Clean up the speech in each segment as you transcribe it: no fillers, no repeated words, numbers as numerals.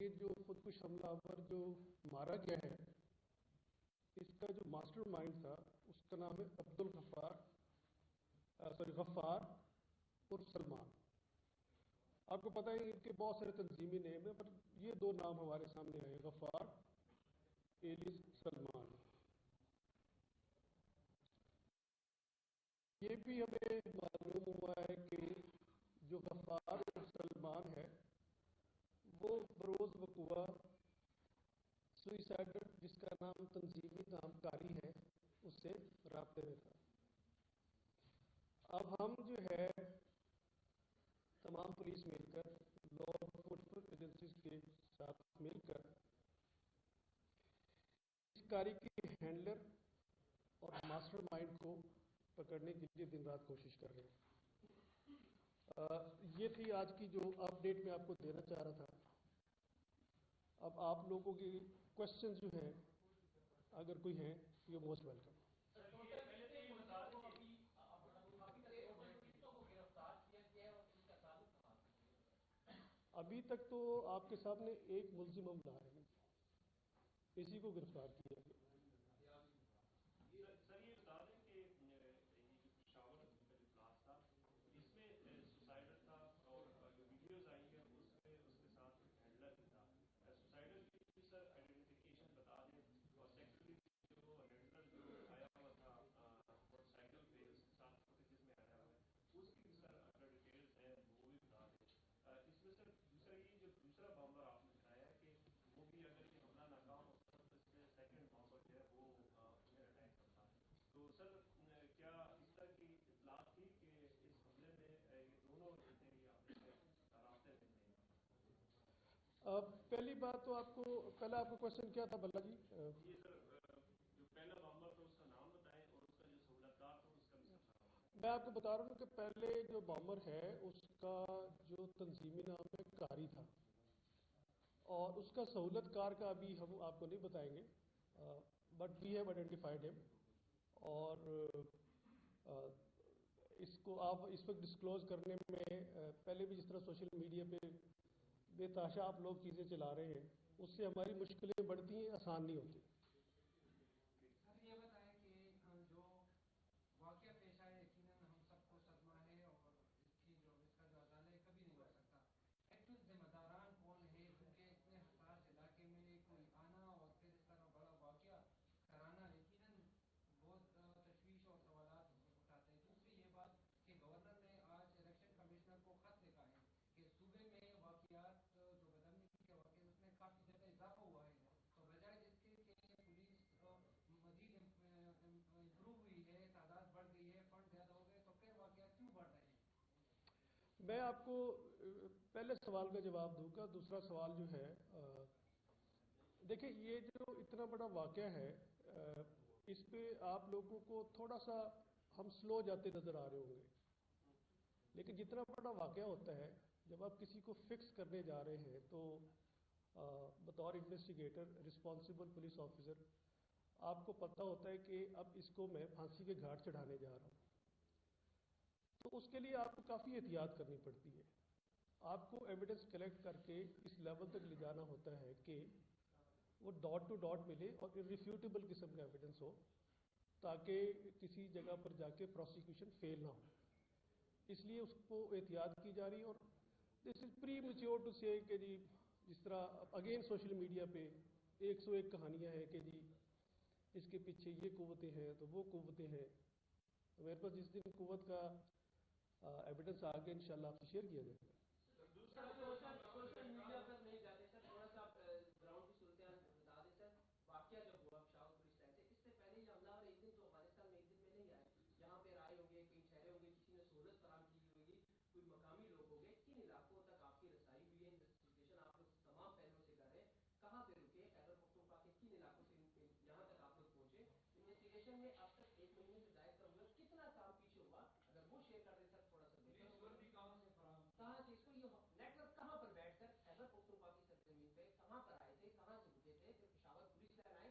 یہ جو خودکش حملہ آور جو مارا گیا ہے اس کا جو ماسٹر مائنڈ تھا اس کا نام ہے غفار اور سلمان. آپ کو پتہ ہے ان کے بہت سارے تنظیمی نیم ہیں پر یہ دو نام ہمارے سامنے آئے, غفار ایلیس سلمان. یہ بھی ہمیں معلوم ہوا ہے کہ جو غفار اور سلمان ہے وہ بروز وقوع سوئسائڈر جس کا نام تنظیمی نام کاری ہے اس سے رابطے میں تھا. اب ہم جو ہے تمام پولیس مل کر لا انفورسمنٹ ایجنسیز کے ساتھ مل کر اس کاری کی ہینڈلر اور ماسٹر مائنڈ کو پکڑنے کے لیے دن رات کوشش کر رہے ہیں. یہ تھی آج کی جو اپ ڈیٹ میں آپ کو دینا چاہ رہا تھا. اب آپ لوگوں کی کوشچن جو ہیں اگر کوئی ہیں یہ موسٹ ویلکم. ابھی تک تو آپ کے سامنے ایک ملزم ہم لا رہے ہیں, اسی کو گرفتار کیا گیا. سر یہ بتا دیں کہ پشاور کا جو کلاس تھا اس میں سوسائڈر تھا اور جو ویڈیوز آئی ہیں اس میں اس کے ساتھ ہینڈلر بھی تھا. سوسائڈر کی سر آئیڈینٹیفیکیشن بتا دیں اور سیکنڈری جو ہینڈلر جو آیا ہوا تھا موٹر سائیکل پہ اس کے ساتھ جس میں آیا ہوا ہے اس کی بھی سر اگر ڈیٹیلس ہیں وہ بھی بتا دیں. اس میں سر دوسرا یہ جو دوسرا بامبر آپ نے بتایا کہ وہ بھی اگر یہ حملہ ناکام ہوتا تو اس سے سیکنڈ بامبر جو ہے وہ انہیں اٹیک کرتا. تو سر کیا اس طرح کی اطلاع تھی کہ اس حملے میں یہ دونوں رہتے ہیں آپ رابطے میں تھے؟ پہلی بات تو آپ کو پہلا آپ کو کوشچن کیا تھا بلّا جی؟ یہ سر جو پہلا بامبر تھا اس کا نام بتائیں اور اس کا جو سہولت کار تھا اس کا بھی سر نام. میں آپ کو بتا رہا ہوں کہ پہلے جو بامبر ہے اس کا جو تنظیمی نام ہے کاری تھا اور اس کا سہولت کار کا ابھی ہم آپ کو نہیں بتائیں گے بٹ وی ہیو آئیڈینٹیفائڈ ہم. اور اس کو آپ اس وقت ڈسکلوز کرنے میں پہلے بھی جس طرح سوشل میڈیا پہ بے تحاشا آپ لوگ چیزیں چلا رہے ہیں اس سے ہماری مشکلیں بڑھتی ہیں, آسان نہیں ہوتی. سر یہ بتائیں کہ جو واقعہ پیش آیا یقیناً ہم سب کو صدمہ ہے اور اس کا جو عدالت ہے کبھی نہیں ہو سکتا. ایکچوئل ذمہ داران کون ہے کیونکہ اتنے حساس علاقے میں کوئی آنا اور پھر اس طرح بڑا واقعہ کرانا یقیناً بہت تشویش اور سوالات اٹھاتے ہیں. دوسری یہ بات کہ گورنر نے آج الیکشن کمشنر کو خط لکھا ہے کہ صوبے میں واقعات جو بدمنی کے واقعات اس میں کافی زیادہ اضافہ ہوا ہے. تو بجائے جس کے کہ پولیس مزید امپروو ہوئی ہے, تعداد بڑھ گئی ہے, فنڈ زیادہ ہو گئے, تو پھر واقعات کیوں بڑھ رہے ہیں؟ میں آپ کو پہلے سوال کا جواب دوں گا. دوسرا سوال جو ہے دیکھیں یہ جو اتنا بڑا واقعہ ہے اس پہ آپ لوگوں کو تھوڑا سا ہم سلو جاتے نظر آ رہے ہوں گے, لیکن جتنا بڑا واقعہ ہوتا ہے جب آپ کسی کو فکس کرنے جا رہے ہیں تو بطور انویسٹیگیٹر رسپانسبل پولیس آفیسر آپ کو پتہ ہوتا ہے کہ اب اس کو میں پھانسی کے گھاٹ چڑھانے جا رہا ہوں. تو اس کے لیے آپ کو کافی احتیاط کرنی پڑتی ہے. آپ کو ایویڈنس کلیکٹ کر کے اس لیول تک لے جانا ہوتا ہے کہ وہ ڈاٹ ٹو ڈاٹ ملے اور ارریفیوٹیبل قسم کا ایویڈنس ہو تاکہ کسی جگہ پر جا کے پروسیکیوشن فیل نہ ہو. اس لیے اس کو احتیاط کی جا رہی ہے. اور دس از پری میچیور ٹو سے کہ جی جس طرح اگین سوشل میڈیا پہ 101 کہانیاں ہیں کہ جی اس کے پیچھے یہ قوتیں ہیں تو وہ قوتیں ہیں. تو میرے پاس جس دن قوت کا ایویڈنس آگے انشاءاللہ آپ سے شیئر کیا جائے گا. سوشل میڈیا پر نہیں جاتے سر, تھوڑا سا گراؤنڈ کی صورتحال بتا دیں سر. واقعہ جب ہوا پشاور پولیس لائن سے اس سے پہلے یہ حملہ اور ایک دن تو افغانستان میں ایک دن میں نہیں آئے, یہاں پہ آئے ہوں گے, کہیں ٹھہرے ہوں گے, کسی نے سہولت فراہم کی ہوگی, کوئی مقامی لوگ ہوں گے. کن علاقوں تک آپ کی رسائی ہوئی ہے انویسٹیگیشن آپ لوگ تمام پہلوؤں سے کر رہے ہیں, کہاں پہ رکے, خیبر پختونخوا کے کن علاقوں سے یہاں تک آپ لوگ پہنچے, انویسٹیگیشن میں اب تک 1 مہینے سے زائد کا مطلب کتنا کام پیچھے ہوا, اگر وہ شیئر کر دیں سر تھوڑا سا کہاں سے فراہم, کہاں سے اس کو یہ نیٹ ورک کہاں پر بیٹھ کر خیبر پختونخوا کی سرزمین پہ کہاں پر آئے تھے, کہاں سے رکے تھے, پھر پشاور پولیس لائن آئے,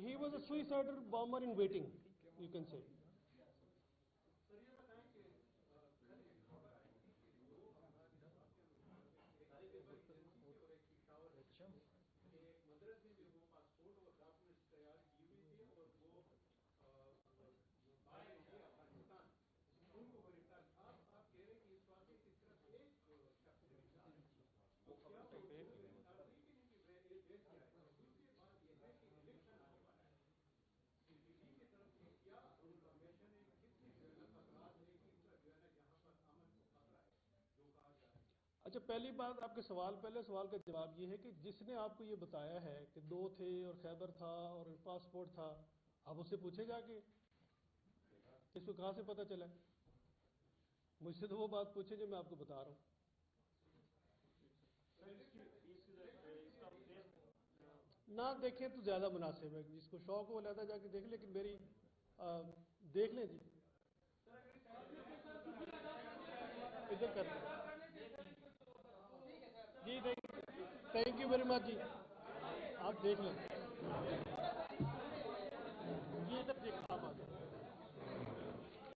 he was a suicidal bomber in waiting, you can say. اچھا پہلی بات آپ کے سوال پہلے سوال کا جواب یہ ہے کہ جس نے آپ کو یہ بتایا ہے کہ 2 تھے اور خیبر تھا اور پاسپورٹ تھا، آپ اس سے پوچھے جا کے اس کو کہاں سے پتہ چلا ہے؟ مجھ سے تو وہ بات پوچھے جو میں آپ کو بتا رہا ہوں. نہ دیکھیں تو زیادہ مناسب ہے، جس کو شوق ہو علیحدہ جا کے دیکھ، لیکن میری دیکھ لیں جی ادھر کر لیں جی. تھینک یو ویری مچ جی، آپ دیکھ لیں.